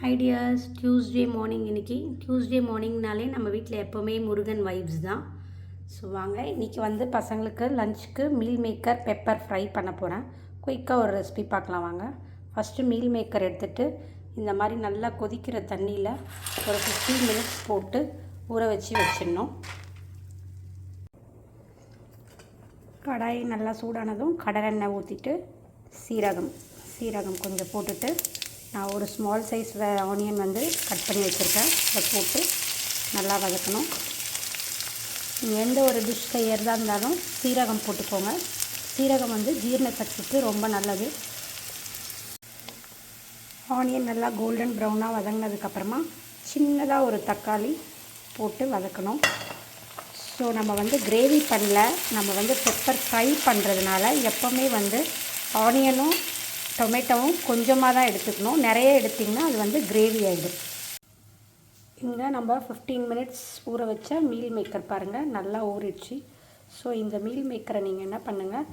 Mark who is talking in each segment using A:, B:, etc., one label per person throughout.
A: Ideas Tuesday morning. இன்றைக்கி Tuesday மார்னிங்னாலே நம்ம வீட்டில் எப்போவுமே முருகன் வைப்ஸ் தான். ஸோ வாங்க, இன்றைக்கி வந்து பசங்களுக்கு லஞ்சுக்கு மீல் மேக்கர் பெப்பர் ஃப்ரை பண்ண போகிறேன். குயிக்காக ஒரு ரெசிபி பார்க்கலாம் வாங்க. ஃபஸ்ட்டு மீல் மேக்கர் எடுத்துகிட்டு இந்த மாதிரி நல்லா கொதிக்கிற தண்ணியில் ஒரு 15 மினிட்ஸ் போட்டு ஊற வச்சிடணும். கடாய் நல்லா சூடானதும் கடலெண்ணெய் ஊற்றிட்டு சீரகம் கொஞ்சம் போட்டுட்டு நான் ஒரு ஸ்மால் சைஸ் ஆனியன் வந்து கட் பண்ணி வச்சுருக்கேன். அதை போட்டு நல்லா வதக்கணும். நீங்கள் எந்த ஒரு டிஷ் செய்கிறதா இருந்தாலும் சீரகம் போட்டுக்கோங்க. சீரகம் வந்து ஜீரண சக்திக்கு ரொம்ப நல்லது. ஆனியன் நல்லா கோல்டன் ப்ரௌனாக வதங்கினதுக்கப்புறமா சின்னதாக ஒரு தக்காளி போட்டு வதக்கணும். ஸோ நம்ம வந்து கிரேவி பண்ணல, நம்ம வந்து பெப்பர் ஃப்ரை பண்ணுறதுனால எப்போவுமே வந்து ஆனியனும் டொமேட்டோவும் கொஞ்சமாக தான் எடுத்துக்கணும். நிறைய எடுத்திங்கன்னா அது வந்து கிரேவி ஆகிடும். இங்கே நம்ம 15 மினிட்ஸ் ஊற வச்ச மீல் மேக்கர் பாருங்கள் நல்லா ஊறிடுச்சு. ஸோ இந்த மீல் மேக்கரை நீங்கள் என்ன பண்ணுங்கள்,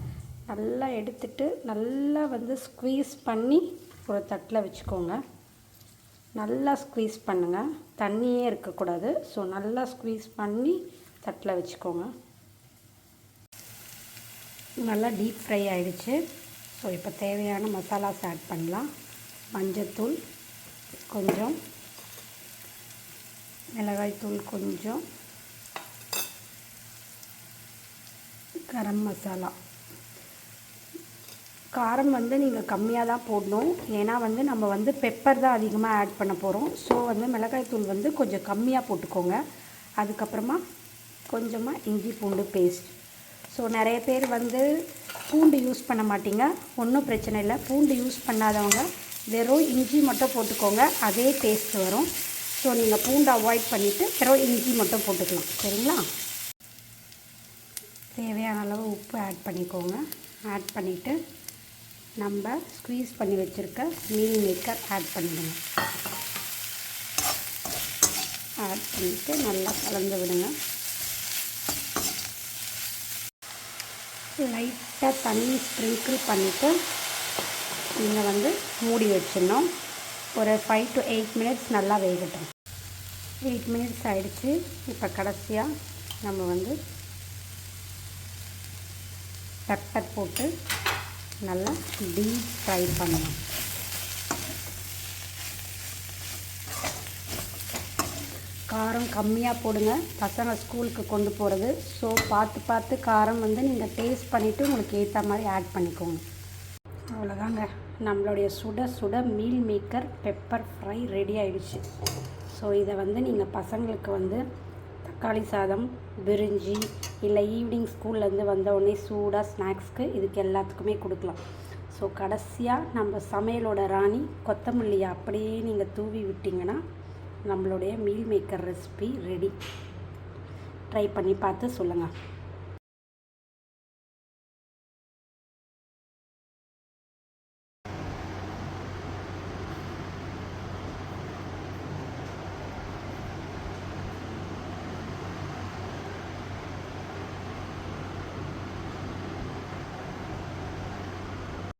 A: நல்லா எடுத்துட்டு நல்லா வந்து ஸ்க்வீஸ் பண்ணி ஒரு தட்டில் வச்சுக்கோங்க. நல்லா ஸ்க்வீஸ் பண்ணுங்கள், தண்ணியே இருக்கக்கூடாது. ஸோ நல்லா ஸ்க்வீஸ் பண்ணி தட்டில் வச்சுக்கோங்க. நல்லா டீப் ஃப்ரை ஆகிடுச்சு. ஸோ இப்போ தேவையான மசாலாஸ் ஆட் பண்ணலாம். மஞ்சத்தூள் கொஞ்சம், மிளகாய்த்தூள் கொஞ்சம், கரம் மசாலா. காரம் வந்து நீங்கள் கம்மியாக தான் போடணும், ஏன்னா வந்து நம்ம வந்து பெப்பர் தான் அதிகமாக ஆட் பண்ண போகிறோம். ஸோ வந்து மிளகாய்த்தூள் வந்து கொஞ்சம் கம்மியாக போட்டுக்கோங்க. அதுக்கப்புறமா கொஞ்சமாக இஞ்சி பூண்டு பேஸ்ட். ஸோ நிறைய பேர் வந்து பூண்டு யூஸ் பண்ண மாட்டீங்க, ஒன்றும் பிரச்சனை இல்லை. பூண்டு யூஸ் பண்ணாதவங்க வெறும் இஞ்சி மட்டும் போட்டுக்கோங்க, அதே டேஸ்ட் வரும். ஸோ நீங்கள் பூண்டு அவாய்ட் பண்ணிவிட்டு வெறும் இஞ்சி மட்டும் போட்டுக்கலாம், சரிங்களா? தேவையான அளவு உப்பு ஆட் பண்ணிக்கோங்க. ஆட் பண்ணிவிட்டு நம்ம ஸ்க்வீஸ் பண்ணி வச்சுருக்க மீல் மேக்கர் ஆட் பண்ணிவிடுங்க. ஆட் பண்ணிவிட்டு நல்லா கலந்து விடுங்க. லைட்டாக தண்ணி ஸ்ப்ரிங்கிள் பண்ணிவிட்டு நீங்கள் வந்து மூடி வச்சிடணும். ஒரு 5 to 8 மினிட்ஸ் நல்லா வேகட்டும். 8 மினிட்ஸ் ஆகிடுச்சு. இப்போ கடைசியாக நம்ம வந்து பெப்பர் போட்டு நல்லா டீப் ஃப்ரை பண்ணணும். காரம் கம்மியாக போடுங்க, பசங்க ஸ்கூலுக்கு கொண்டு போகிறது. ஸோ பார்த்து காரம் வந்து நீங்கள் டேஸ்ட் பண்ணிவிட்டு உங்களுக்கு ஏற்ற மாதிரி ஆட் பண்ணிக்கோங்க. அவ்வளோதாங்க, நம்மளுடைய சுட meal maker pepper fry ready ஆகிடுச்சு. ஸோ இதை வந்து நீங்கள் பசங்களுக்கு வந்து தக்காளி சாதம், பிரிஞ்சி, இல்லை ஈவினிங் ஸ்கூல்லேருந்து வந்தவுடனே சூடாக ஸ்நாக்ஸ்க்கு இதுக்கு எல்லாத்துக்குமே கொடுக்கலாம். ஸோ கடைசியாக நம்ம சமையலோட ராணி கொத்தமல்லியை அப்படியே நீங்கள் தூவி விட்டிங்கன்னா நம்மளுடைய meal maker recipe ready. Try பண்ணி பார்த்து சொல்லுங்கள்.